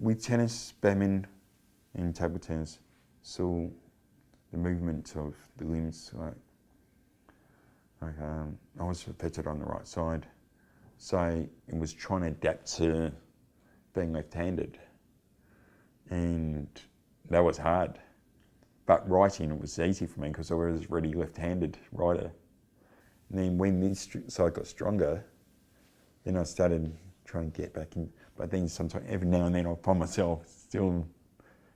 with tennis, badminton and table tennis, so the movement of the limbs, I was affected on the right side, so it was trying to adapt to being left-handed, and that was hard. But writing, it was easy for me because I was already left-handed writer. And then when this side got stronger, then I started trying to get back in. But then sometimes, every now and then, I find myself still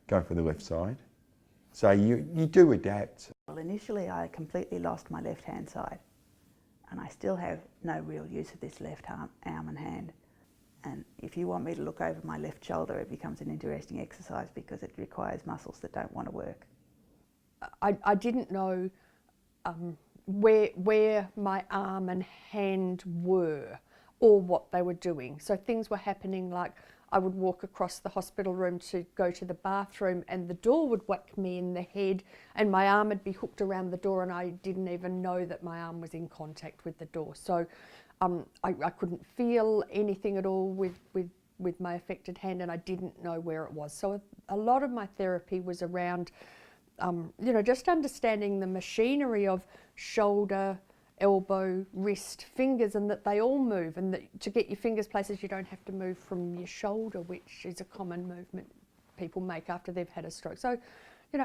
going for the left side. So you do adapt. Well, initially I completely lost my left-hand side, and I still have no real use of this left arm and hand. And if you want me to look over my left shoulder, it becomes an interesting exercise because it requires muscles that don't want to work. I didn't know where my arm and hand were or what they were doing. So things were happening like I would walk across the hospital room to go to the bathroom and the door would whack me in the head and my arm would be hooked around the door and I didn't even know that my arm was in contact with the door. So I couldn't feel anything at all with my affected hand and I didn't know where it was. So a lot of my therapy was around just understanding the machinery of shoulder, elbow, wrist, fingers, and that they all move, and that to get your fingers places you don't have to move from your shoulder, which is a common movement people make after they've had a stroke. So,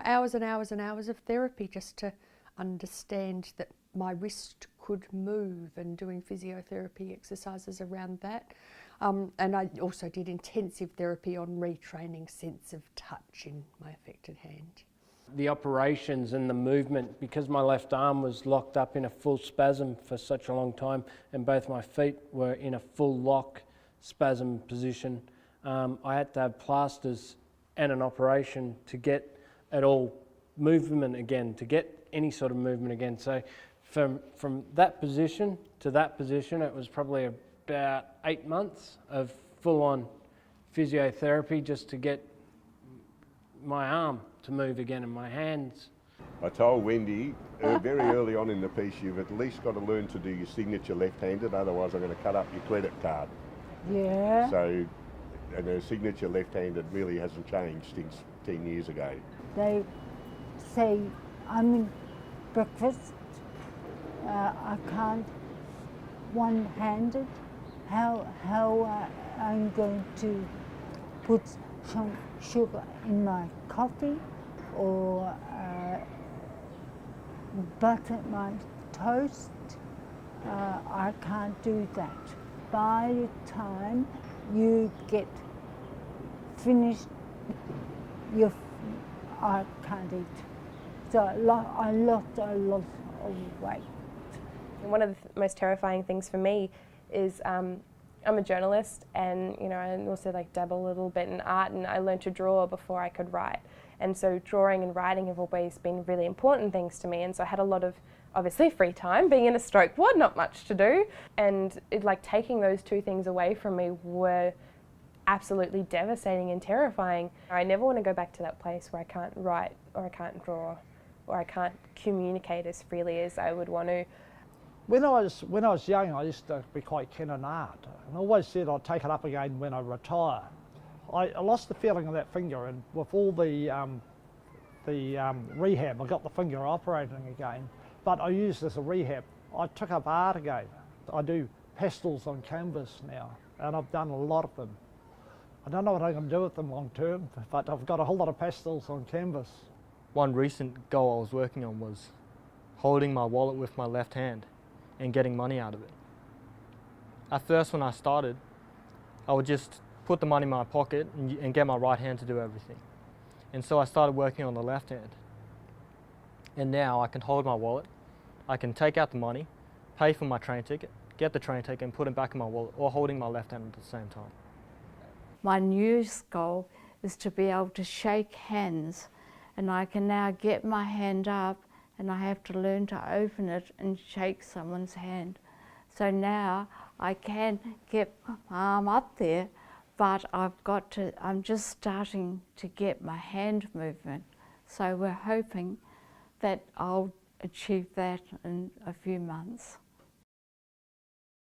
hours and hours and hours of therapy just to understand that my wrist could move and doing physiotherapy exercises around that. And I also did intensive therapy on retraining sense of touch in my affected hand. The operations and the movement, because my left arm was locked up in a full spasm for such a long time and both my feet were in a full lock spasm position, I had to have plasters and an operation to get it all movement again, to get any sort of movement again. So from that position to that position, it was probably about 8 months of full-on physiotherapy just to get my arm to move again and my hands. I told Wendy very early on in the piece, you've at least got to learn to do your signature left-handed, otherwise I'm going to cut up your credit card. Yeah. So, and her signature left-handed really hasn't changed since 10 years ago. They say I'm in breakfast, I can't one-handed. How I'm going to put some sugar in my coffee or butter my toast. I can't do that. By the time you get finished, I can't eat. So I lost a lot of weight. One of the most terrifying things for me is I'm a journalist, and I also dabble a little bit in art, and I learned to draw before I could write. And so drawing and writing have always been really important things to me, and so I had a lot of, obviously, free time. Being in a stroke ward, not much to do, and taking those two things away from me were absolutely devastating and terrifying. I never want to go back to that place where I can't write or I can't draw or I can't communicate as freely as I would want to. When I was young, I used to be quite keen on art, and I always said I'd take it up again when I retire. I lost the feeling of that finger, and with all the rehab, I got the finger operating again. But I used as a rehab. I took up art again. I do pastels on canvas now, and I've done a lot of them. I don't know what I'm going to do with them long term, but I've got a whole lot of pastels on canvas. One recent goal I was working on was holding my wallet with my left hand and getting money out of it. At first, when I started, I would just put the money in my pocket and get my right hand to do everything. And so I started working on the left hand. And now I can hold my wallet, I can take out the money, pay for my train ticket, get the train ticket and put it back in my wallet, or holding my left hand at the same time. My newest goal is to be able to shake hands, and I can now get my hand up and I have to learn to open it and shake someone's hand. So now I can get my arm up there, but I'm just starting to get my hand movement. So we're hoping that I'll achieve that in a few months.